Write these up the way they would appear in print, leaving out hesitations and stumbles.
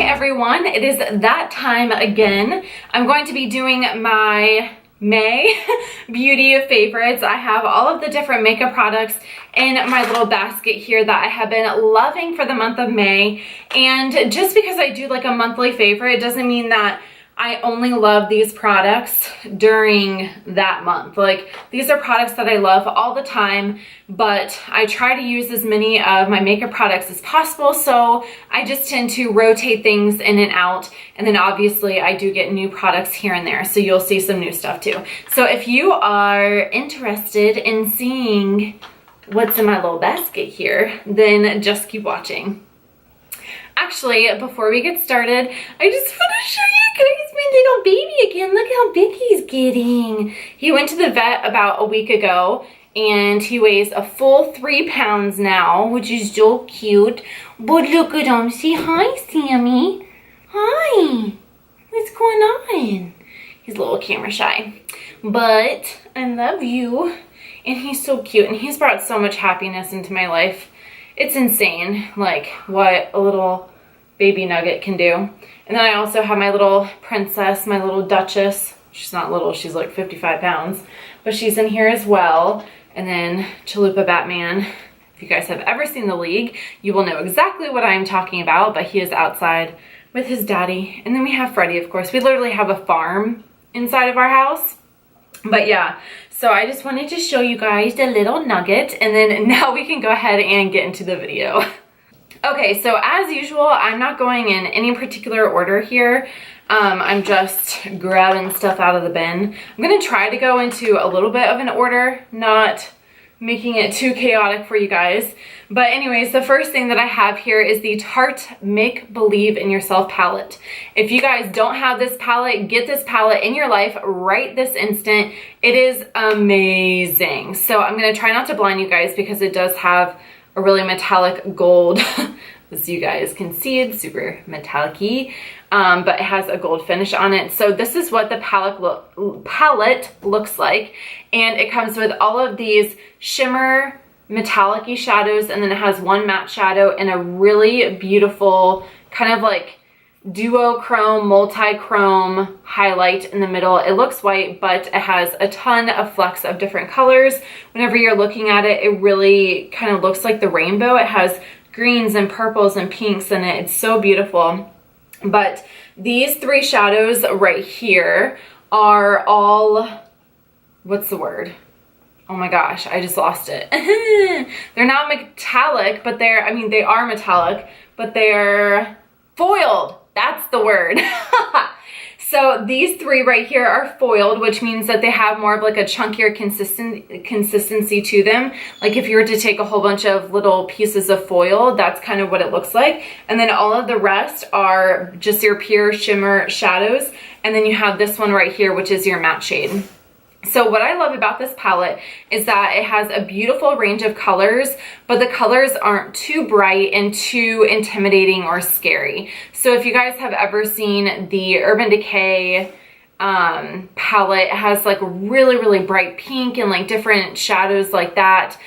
everyone, it is that time again. I'm going to be doing my May beauty favorites. I have all of the different makeup products in my little basket here that I have been loving for the month of May. And just because I do like a monthly favorite, it doesn't mean that I only love these products during that month. Like, these are products that I love all the time, but I try to use as many of my makeup products as possible, so I just tend to rotate things in and out. And then obviously I do get new products here and there, so you'll see some new stuff too. So if you are interested in seeing what's in my little basket here, then just keep watching. Actually, before we get started, I just want to show you guys my little baby again. Look how big he's getting. He went to the vet about a week ago, and he weighs a full 3 pounds now, which is so cute. But look at him. Say hi, Sammy. Hi. What's going on? He's a little camera shy. But I love you. And he's so cute, and he's brought so much happiness into my life. It's insane, like, what a little baby nugget can do. And then I also have my little princess, my little duchess. She's not little, she's like 55 pounds. But she's in here as well. And then Chalupa Batman. If you guys have ever seen The League, you will know exactly what I'm talking about. But he is outside with his daddy. And then we have Freddy, of course. We literally have a farm inside of our house. But yeah, so I just wanted to show you guys the little nugget, and then now we can go ahead and get into the video. Okay, so as usual, I'm not going in any particular order here. I'm just grabbing stuff out of the bin. I'm gonna try to go into a little bit of an order, not making it too chaotic for you guys. But anyways, the first thing that I have here is the Tarte Make Believe in Yourself palette. If you guys don't have this palette, get this palette in your life right this instant. It is amazing. So I'm gonna try not to blind you guys because it does have a really metallic gold, as you guys can see, it's super metallic-y, but it has a gold finish on it. So this is what the palette looks like, and it comes with all of these shimmer metallic-y shadows, and then it has one matte shadow and a really beautiful kind of like duochrome, multi-chrome highlight in the middle. It looks white, but it has a ton of flecks of different colors. Whenever you're looking at it, it really kind of looks like the rainbow. It has greens and purples and pinks in it. It's so beautiful. But these 3 shadows right here are all, what's the word? Oh my gosh, I just lost it. They're not metallic, but they're, I mean, they are metallic, but they're foiled. That's the word. So these 3 right here are foiled, which means that they have more of like a chunkier consistency to them. Like if you were to take a whole bunch of little pieces of foil, that's kind of what it looks like. And then all of the rest are just your pure shimmer shadows. And then you have this one right here, which is your matte shade. So what I love about this palette is that it has a beautiful range of colors, but the colors aren't too bright and too intimidating or scary. So if you guys have ever seen the Urban Decay palette, it has like really, really bright pink and like different shadows like that.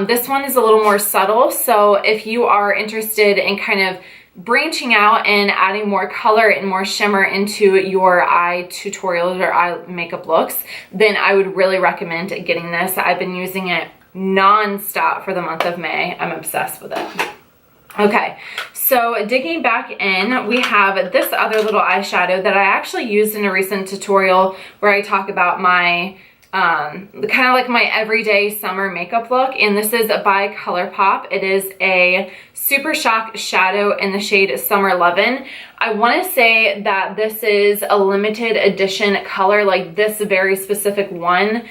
This one is a little more subtle. So if you are interested in kind of branching out and adding more color and more shimmer into your eye tutorials or eye makeup looks, then I would really recommend getting this. I've been using it non-stop for the month of May. I'm obsessed with it. Okay, so digging back in, we have this other little eyeshadow that I actually used in a recent tutorial where I talk about my kind of like my everyday summer makeup look, and this is by ColourPop. It is a Super Shock shadow in the shade Summer Lovin'. I want to say that this is a limited edition color, like this very specific one.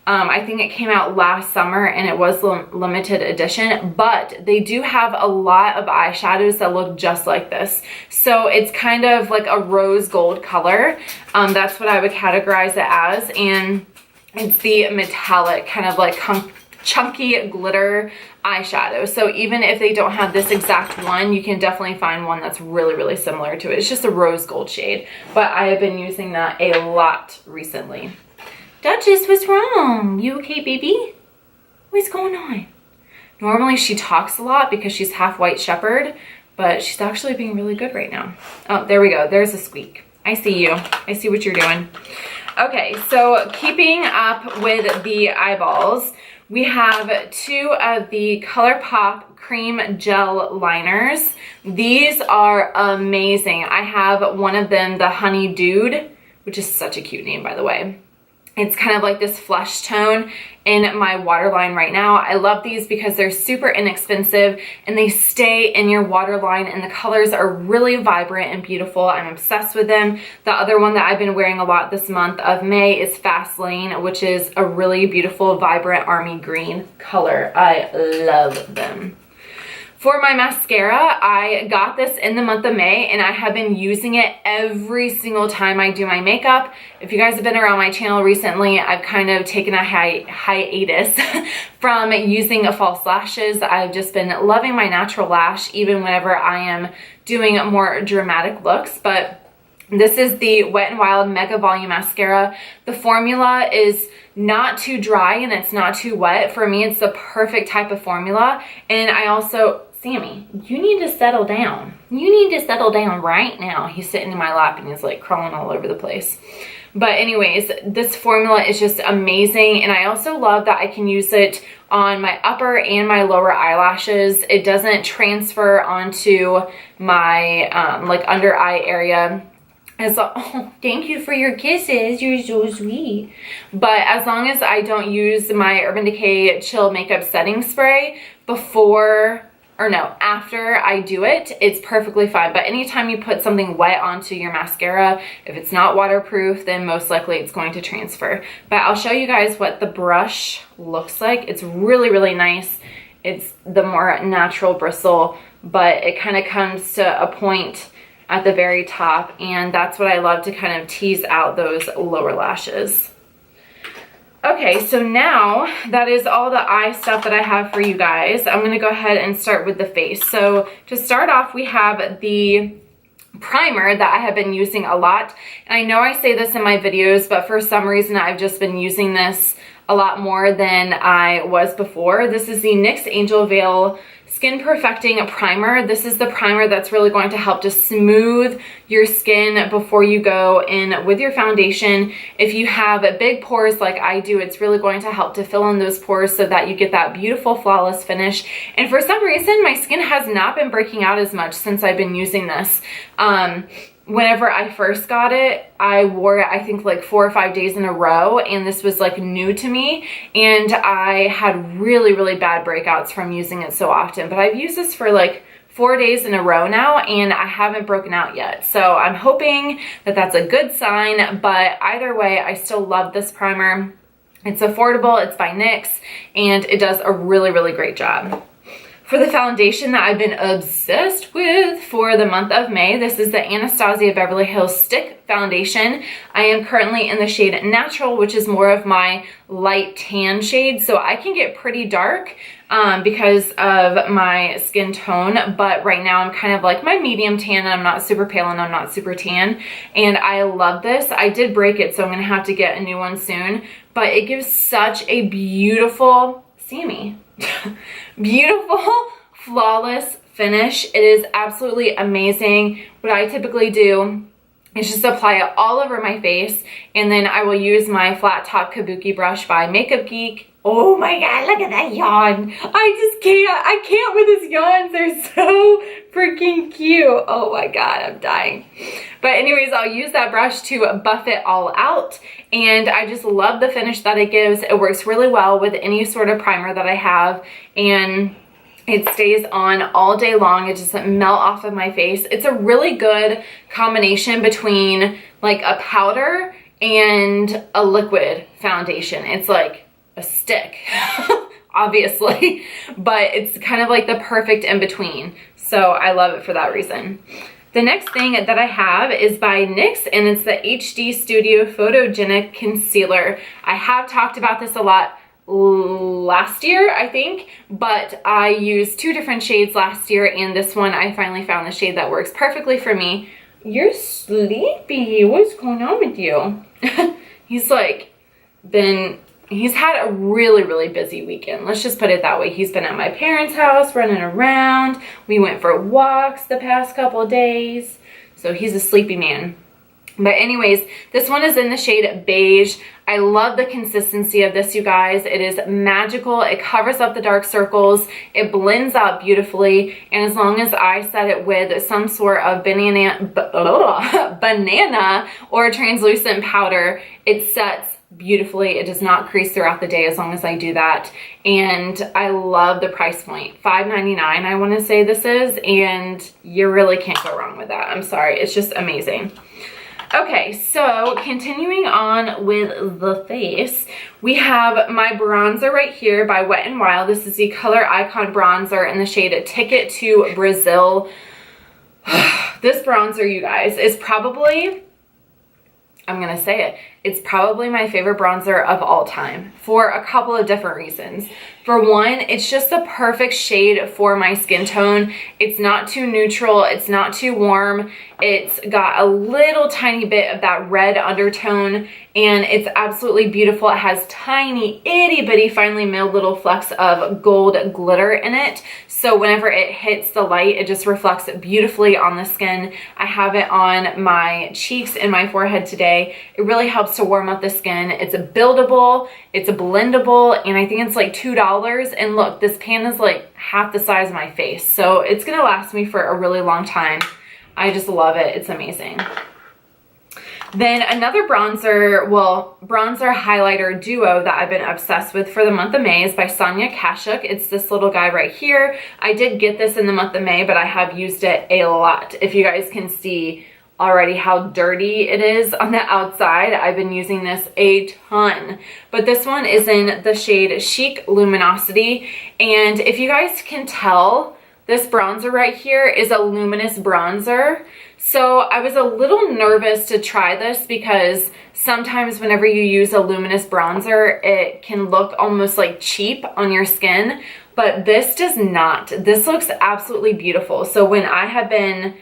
I think it came out last summer and it was limited edition, but they do have a lot of eyeshadows that look just like this. So it's kind of like a rose gold color. That's what I would categorize it as, and it's the metallic kind of like chunky glitter eyeshadow. So even if they don't have this exact one, you can definitely find one that's really, really similar to it. It's just a rose gold shade, but I have been using that a lot recently. Duchess, what's wrong? You okay, baby? What's going on? Normally she talks a lot because she's half white shepherd, but she's actually being really good right now. Oh, there we go. There's a squeak. I see you. I see what you're doing. Okay, so keeping up with the eyeballs, we have 2 of the ColourPop Cream Gel Liners. These are amazing. I have one of them, the Honey Dude, which is such a cute name, by the way. It's kind of like this flesh tone in my waterline right now. I love these because they're super inexpensive and they stay in your waterline, and the colors are really vibrant and beautiful. I'm obsessed with them. The other one that I've been wearing a lot this month of May is Fast Lane, which is a really beautiful, vibrant army green color. I love them. For my mascara, I got this in the month of May, and I have been using it every single time I do my makeup. If you guys have been around my channel recently, I've kind of taken a hiatus from using false lashes. I've just been loving my natural lash, even whenever I am doing more dramatic looks. But this is the Wet n Wild Mega Volume Mascara. The formula is not too dry and it's not too wet. For me, it's the perfect type of formula. And I also... Sammy, you need to settle down. You need to settle down right now. He's sitting in my lap and he's like crawling all over the place. But anyways, this formula is just amazing. And I also love that I can use it on my upper and my lower eyelashes. It doesn't transfer onto my like under eye area. Oh, thank you for your kisses. You're so sweet. But as long as I don't use my Urban Decay Chill Makeup Setting Spray after I do it, it's perfectly fine. But anytime you put something wet onto your mascara, if it's not waterproof, then most likely it's going to transfer. But I'll show you guys what the brush looks like. It's really, really nice. It's the more natural bristle, but it kind of comes to a point at the very top, and that's what I love to kind of tease out those lower lashes. Okay, so now that is all the eye stuff that I have for you guys. I'm going to go ahead and start with the face. So to start off, we have the primer that I have been using a lot. And I know I say this in my videos, but for some reason I've just been using this a lot more than I was before. This is the NYX Angel Veil Skin Perfecting Primer. This is the primer that's really going to help to smooth your skin before you go in with your foundation. If you have big pores like I do, it's really going to help to fill in those pores so that you get that beautiful, flawless finish. And for some reason, my skin has not been breaking out as much since I've been using this. Whenever I first got it, I wore it, I think like 4 or 5 days in a row, and this was like new to me, and I had really, really bad breakouts from using it so often. But I've used this for like 4 days in a row now, and I haven't broken out yet. So I'm hoping that that's a good sign, but either way, I still love this primer. It's affordable, it's by NYX, and it does a really, really great job. For the foundation that I've been obsessed with for the month of May, this is the Anastasia Beverly Hills Stick Foundation. I am currently in the shade Natural, which is more of my light tan shade, so I can get pretty dark because of my skin tone, but right now I'm kind of like my medium tan, and I'm not super pale and I'm not super tan, and I love this. I did break it, so I'm gonna have to get a new one soon, but it gives such a beautiful, Sammy, beautiful, flawless finish. It is absolutely amazing. What I typically do is just apply it all over my face, and then I will use my flat top kabuki brush by Makeup Geek. Oh my god, look at that yawn. I can't with his yawns. They're so freaking cute. Oh my god, I'm dying. But anyways, I'll use that brush to buff it all out, and I just love the finish that it gives. It works really well with any sort of primer that I have, and it stays on all day long. It doesn't melt off of my face. It's a really good combination between like a powder and a liquid foundation. It's like a stick, obviously, but it's kind of like the perfect in between. So I love it for that reason. The next thing that I have is by NYX, and it's the HD Studio Photogenic Concealer. I have talked about this a lot last year, I think, but I used 2 different shades last year, and this one I finally found the shade that works perfectly for me. You're sleepy. What's going on with you? He's like been he's had a really, really busy weekend. Let's just put it that way. He's been at my parents' house running around. We went for walks the past couple of days. So he's a sleepy man. But anyways, this one is in the shade beige. I love the consistency of this, you guys. It is magical. It covers up the dark circles. It blends out beautifully. And as long as I set it with some sort of banana or translucent powder, it sets beautifully. It does not crease throughout the day as long as I do that. And I love the price point. $5.99 I want to say this is, and you really can't go wrong with that. I'm sorry. It's just amazing. Okay, so continuing on with the face, we have my bronzer right here by Wet n Wild. This is the Color Icon bronzer in the shade Ticket to Brazil. This bronzer, you guys, is probably, I'm gonna say it, it's probably my favorite bronzer of all time for a couple of different reasons. For one, it's just the perfect shade for my skin tone. It's not too neutral, it's not too warm. It's got a little tiny bit of that red undertone, and it's absolutely beautiful. It has tiny, itty bitty, finely milled little flecks of gold glitter in it. So whenever it hits the light, it just reflects beautifully on the skin. I have it on my cheeks and my forehead today. It really helps to warm up the skin. It's a buildable, it's a blendable, and I think it's like $2. And look, this pan is like half the size of my face. So it's gonna last me for a really long time. I just love it. It's amazing. Then another bronzer, well, bronzer highlighter duo that I've been obsessed with for the month of May is by Sonia Kashuk. It's this little guy right here. I did get this in the month of May, but I have used it a lot. If you guys can see already how dirty it is on the outside, I've been using this a ton. But this one is in the shade Chic Luminosity. And if you guys can tell, this bronzer right here is a luminous bronzer. So I was a little nervous to try this because sometimes whenever you use a luminous bronzer, it can look almost like cheap on your skin, but this does not. This looks absolutely beautiful. So when I have been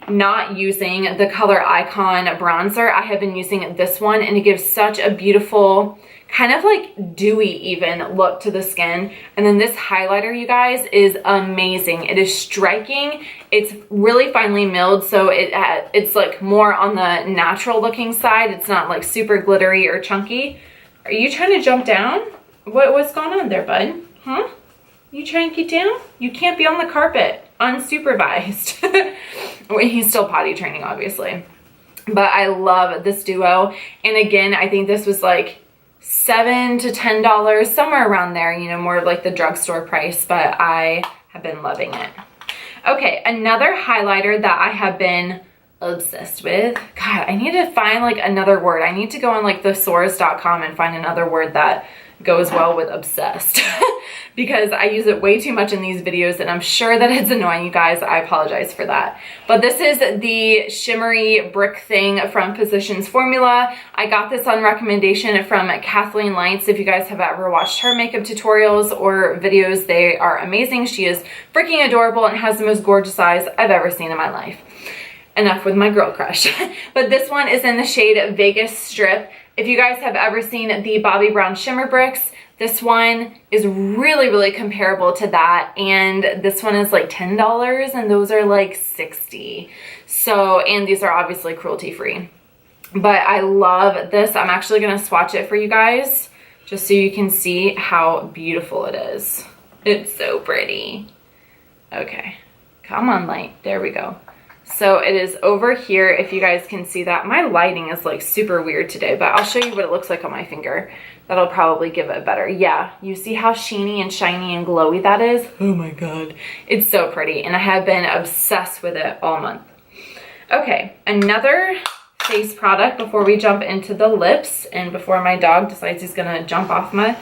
not using the Color Icon bronzer, I have been using this one, and it gives such a beautiful, kind of like dewy even look to the skin. And then this highlighter, you guys, is amazing. It is striking. It's really finely milled, so it's like more on the natural looking side. It's not like super glittery or chunky. Are you trying to jump down? What's going on there, bud? Huh? You trying to get down? You can't be on the carpet unsupervised. He's still potty training, obviously. But I love this duo. And again, I think this was like $7 to $10, somewhere around there, you know, more of like the drugstore price, but I have been loving it. Okay, another highlighter that I have been obsessed with. God, I need to find like another word. I need to go on like thesaurus.com and find another word that goes well with obsessed because I use it way too much in these videos, and I'm sure that it's annoying you guys. I apologize for that. But this is the shimmery brick thing from Physicians Formula. I got this on recommendation from Kathleen Lights. If you guys have ever watched her makeup tutorials or videos, they are amazing. She is freaking adorable and has the most gorgeous eyes I've ever seen in my life. Enough with my girl crush. But this one is in the shade Vegas Strip. If you guys have ever seen the Bobbi Brown Shimmer Bricks, this one is really, really comparable to that. And this one is like $10 and those are like $60. So, and these are obviously cruelty free. But I love this. I'm actually gonna swatch it for you guys just so you can see how beautiful it is. It's so pretty. Okay, come on light, there we go. So it is over here, if you guys can see that. My lighting is like super weird today, but I'll show you what it looks like on my finger. That'll probably give it better. Yeah, you see how sheeny and shiny and glowy that is? Oh my God. It's so pretty, and I have been obsessed with it all month. Okay, another face product before we jump into the lips and before my dog decides he's gonna jump off my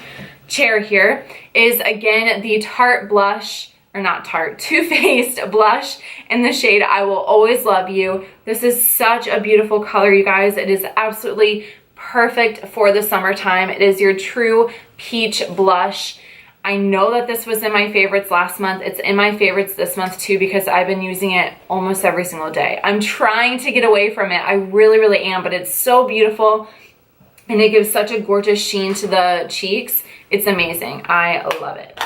chair here is again the Tarte blush, or not Tarte, Too Faced blush in the shade I Will Always Love You. This is such a beautiful color, you guys. It is absolutely perfect for the summertime. It is your true peach blush. I know that this was in my favorites last month. It's in my favorites this month too because I've been using it almost every single day. I'm trying to get away from it. I really, really am, but it's so beautiful. and it gives such a gorgeous sheen to the cheeks. It's amazing. I love it.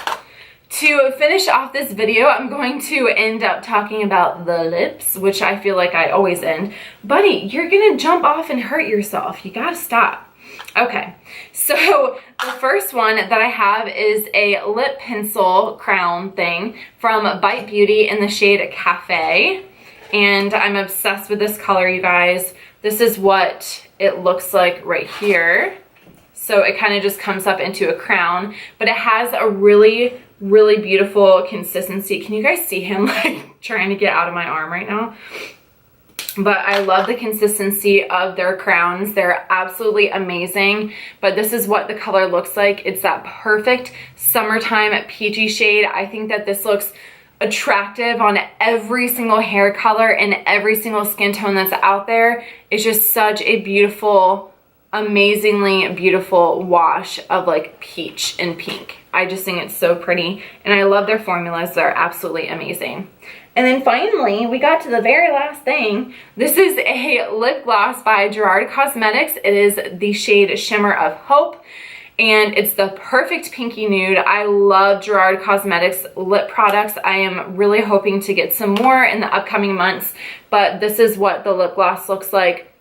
To finish off this video, I'm going to end up talking about the lips, which I feel like I always end. Buddy, you're gonna jump off and hurt yourself. You gotta stop. Okay, so the first one that I have is a lip pencil crown thing from Bite Beauty in the shade Cafe. And I'm obsessed with this color, you guys. This is what it looks like right here. So it kind of just comes up into a crown, but it has a really beautiful consistency. Can you guys see him like trying to get out of my arm right now? But I love the consistency of their crowns. They're absolutely amazing. But this is what the color looks like. It's that perfect summertime peachy shade. I think that this looks attractive on every single hair color and every single skin tone that's out there. It's just such a beautiful, amazingly beautiful wash of like peach and pink. I just think it's so pretty, and I love their formulas. They're absolutely amazing. And then finally, we got to the very last thing. This is a lip gloss by Gerard Cosmetics. It is the shade Shimmer of Hope, and it's the perfect pinky nude. I love Gerard Cosmetics lip products. I am really hoping to get some more in the upcoming months, but this is what the lip gloss looks like.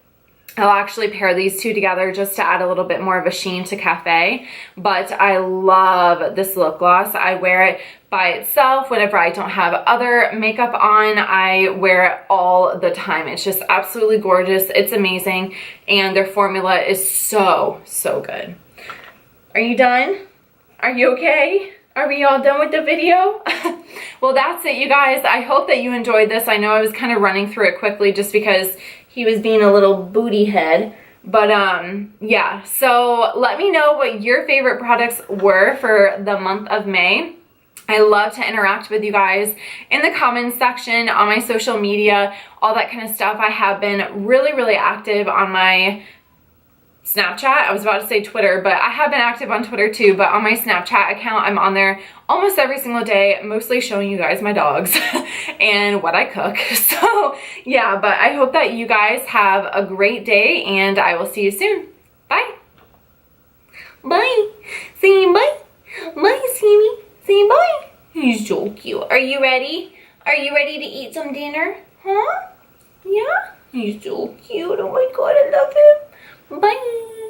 I'll actually pair these two together just to add a little bit more of a sheen to Cafe. But I love this lip gloss. I wear it by itself whenever I don't have other makeup on. I wear it all the time. It's just absolutely gorgeous. It's amazing. And their formula is so good. Are you done? Are you okay? Are we all done with the video? Well, that's it, you guys. I hope that you enjoyed this. I know I was kind of running through it quickly just because he was being a little booty head. But yeah, so let me know what your favorite products were for the month of May. I love to interact with you guys in the comments section, on my social media, all that kind of stuff. I have been really active on my Snapchat. I was about to say Twitter, but I have been active on Twitter too. But on my Snapchat account, I'm on there almost every single day, mostly showing you guys my dogs and what I cook. So yeah, but I hope that you guys have a great day, and I will see you soon. Bye. Bye. Say bye. Bye, Sammy. Say bye. He's so cute. Are you ready? Are you ready to eat some dinner? Huh? Yeah? He's so cute. Oh my God, I love him. Bye.